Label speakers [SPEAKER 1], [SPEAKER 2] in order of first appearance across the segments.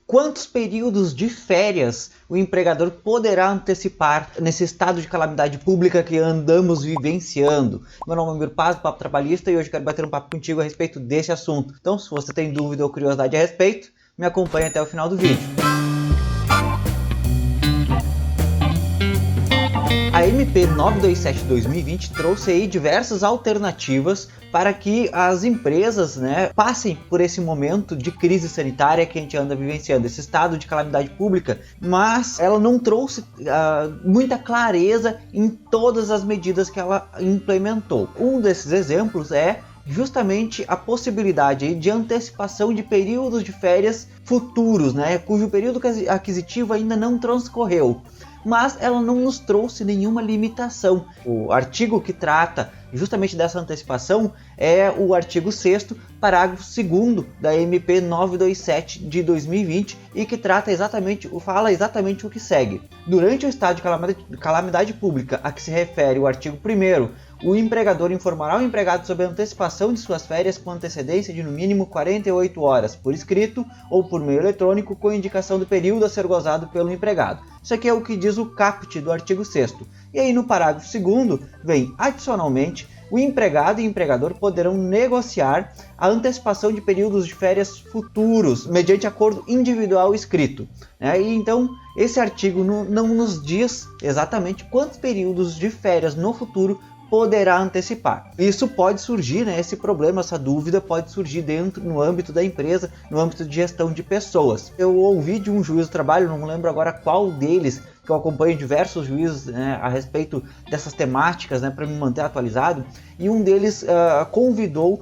[SPEAKER 1] Quantos períodos de férias o empregador poderá antecipar nesse estado de calamidade pública que andamos vivenciando? Meu nome é Amir Paz, do Papo Trabalhista, e hoje quero bater um papo contigo a respeito desse assunto. Então, se você tem dúvida ou curiosidade a respeito, me acompanhe até o final do vídeo. A MP 927/2020 trouxe aí diversas alternativas para que as empresas, passem por esse momento de crise sanitária que a gente anda vivenciando, esse estado de calamidade pública, mas ela não trouxe muita clareza em todas as medidas que ela implementou. Um desses exemplos é justamente a possibilidade de antecipação de períodos de férias futuros, cujo período aquisitivo ainda não transcorreu. Mas ela não nos trouxe nenhuma limitação. O artigo que trata justamente dessa antecipação é o artigo 6º, parágrafo 2º da MP 927 de 2020 e que fala exatamente o que segue. Durante o estado de calamidade pública a que se refere o artigo 1º, o empregador informará o empregado sobre a antecipação de suas férias com antecedência de no mínimo 48 horas, por escrito ou por meio eletrônico, com indicação do período a ser gozado pelo empregado. Isso aqui é o que diz o caput do artigo 6º. E aí no parágrafo 2º vem, adicionalmente, o empregado e o empregador poderão negociar a antecipação de períodos de férias futuros, mediante acordo individual escrito. E então, esse artigo não nos diz exatamente quantos períodos de férias no futuro poderá antecipar. Isso pode surgir, esse problema, essa dúvida pode surgir no âmbito da empresa, no âmbito de gestão de pessoas. Eu ouvi de um juiz do trabalho, não lembro agora qual deles, que eu acompanho diversos juízes a respeito dessas temáticas, para me manter atualizado, e um deles convidou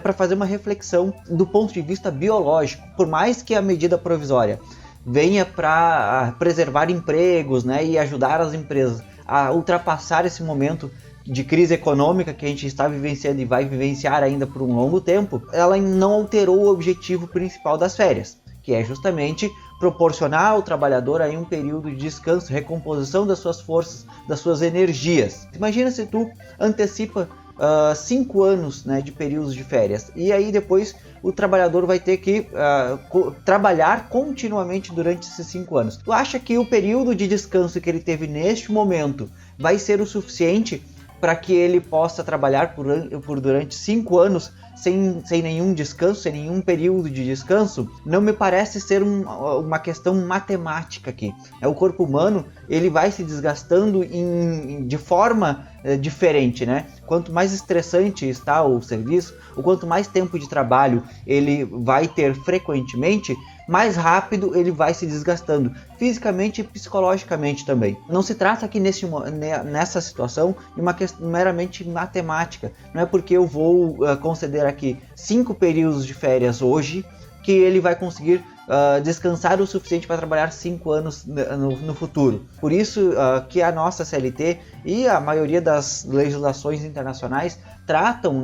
[SPEAKER 1] para fazer uma reflexão do ponto de vista biológico. Por mais que a medida provisória venha para preservar empregos, e ajudar as empresas a ultrapassar esse momento de crise econômica que a gente está vivenciando e vai vivenciar ainda por um longo tempo, ela não alterou o objetivo principal das férias, que é justamente proporcionar ao trabalhador aí um período de descanso, recomposição das suas forças, das suas energias. Imagina se tu antecipa 5 anos de períodos de férias, e aí depois o trabalhador vai ter que trabalhar continuamente durante esses 5 anos. Tu acha que o período de descanso que ele teve neste momento vai ser o suficiente para que ele possa trabalhar durante 5 anos sem nenhum descanso, sem nenhum período de descanso? Não me parece ser uma questão matemática aqui. O corpo humano ele vai se desgastando de forma diferente, Quanto mais estressante está o serviço, ou quanto mais tempo de trabalho ele vai ter frequentemente, mais rápido ele vai se desgastando, fisicamente e psicologicamente também. Não se trata aqui nessa situação de uma questão meramente matemática. Não é porque eu vou conceder aqui 5 períodos de férias hoje que ele vai conseguir descansar o suficiente para trabalhar 5 anos no futuro. Por isso que a nossa CLT e a maioria das legislações internacionais tratam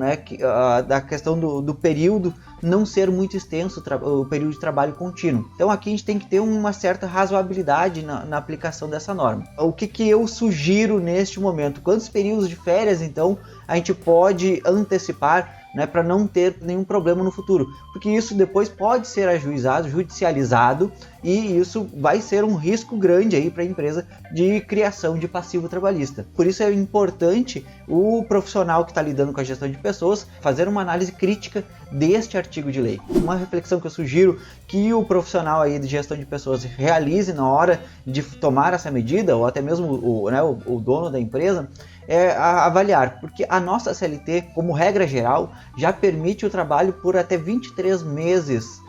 [SPEAKER 1] da questão do período não ser muito extenso, o período de trabalho contínuo. Então aqui a gente tem que ter uma certa razoabilidade na aplicação dessa norma. O que eu sugiro neste momento? Quantos períodos de férias então a gente pode antecipar para não ter nenhum problema no futuro? Porque isso depois pode ser ajuizado, judicializado, e isso vai ser um risco grande aí para a empresa de criação de passivo trabalhista. Por isso é importante o profissional que está lidando com a gestão de pessoas fazer uma análise crítica deste artigo de lei. Uma reflexão que eu sugiro que o profissional aí de gestão de pessoas realize na hora de tomar essa medida, ou até mesmo o dono da empresa, é avaliar, porque a nossa CLT, como regra geral, já permite o trabalho por até 23 meses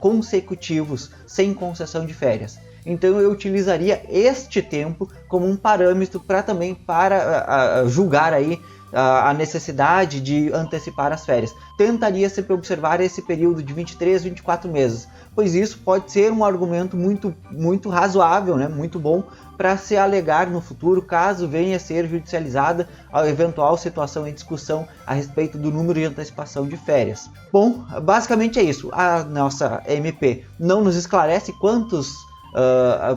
[SPEAKER 1] consecutivos, sem concessão de férias. Então eu utilizaria este tempo como um parâmetro para julgar aí a necessidade de antecipar as férias. Tentaria sempre observar esse período de 23, 24 meses, pois isso pode ser um argumento muito razoável, muito bom para se alegar no futuro, caso venha a ser judicializada a eventual situação em discussão a respeito do número de antecipação de férias. Bom, basicamente é isso. A nossa MP não nos esclarece quantos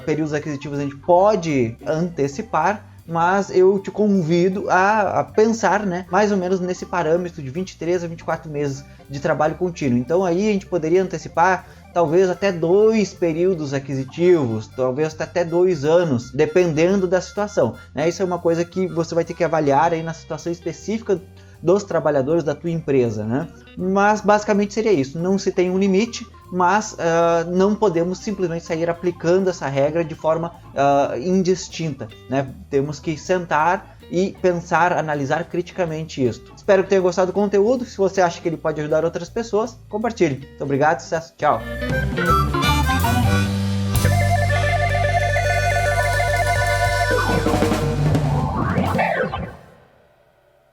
[SPEAKER 1] períodos aquisitivos a gente pode antecipar, mas eu te convido a pensar, mais ou menos nesse parâmetro de 23 a 24 meses de trabalho contínuo. Então aí a gente poderia antecipar talvez até 2 períodos aquisitivos, talvez até 2 anos, dependendo da situação, né? Isso é uma coisa que você vai ter que avaliar aí na situação específica dos trabalhadores da tua empresa, né? Mas basicamente seria isso, não se tem um limite, mas não podemos simplesmente sair aplicando essa regra de forma indistinta, né? Temos que sentar e pensar, analisar criticamente isso. Espero que tenha gostado do conteúdo. Se você acha que ele pode ajudar outras pessoas, compartilhe. Muito obrigado, sucesso, tchau!